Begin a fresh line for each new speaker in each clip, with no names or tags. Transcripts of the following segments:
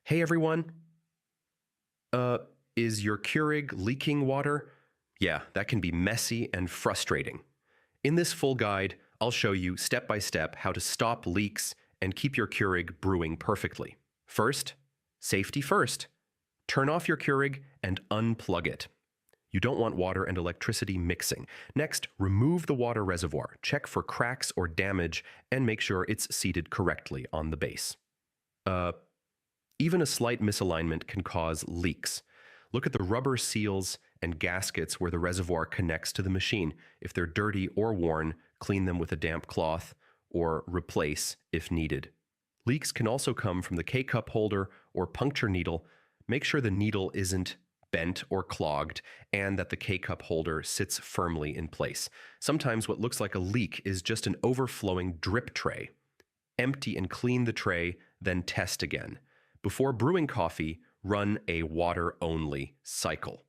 Hey everyone. Uh, is your Keurig leaking water? Yeah, that can be messy and frustrating. In this full guide, I'll show you step by step how to stop leaks and keep your Keurig brewing perfectly. First, safety first. Turn off your Keurig and unplug it. You don't want water and electricity mixing. Next, remove the water reservoir. Check for cracks or damage and make sure it's seated correctly on the base. Even a slight misalignment can cause leaks. Look at the rubber seals and gaskets where the reservoir connects to the machine. If they're dirty or worn, clean them with a damp cloth or replace if needed. Leaks can also come from the K-cup holder or puncture needle. Make sure the needle isn't bent or clogged and that the K-cup holder sits firmly in place. Sometimes what looks like a leak is just an overflowing drip tray. Empty and clean the tray, then test again. Before brewing coffee, run a water-only cycle.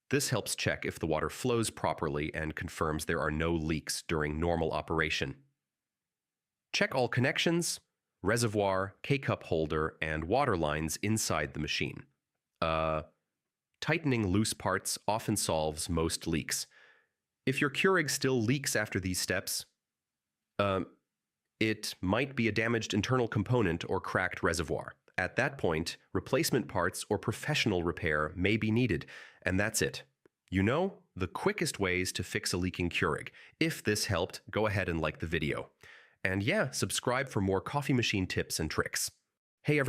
This helps check if the water flows properly and confirms there are no leaks during normal operation. Check all connections, reservoir, K-cup holder, and water lines inside the machine. Tightening loose parts often solves most leaks. If your Keurig still leaks after these steps, it might be a damaged internal component or cracked reservoir. At that point, replacement parts or professional repair may be needed, and that's it. You know, the quickest ways to fix a leaking Keurig. If this helped, go ahead and like the video. And yeah, subscribe for more coffee machine tips and tricks. Hey everyone.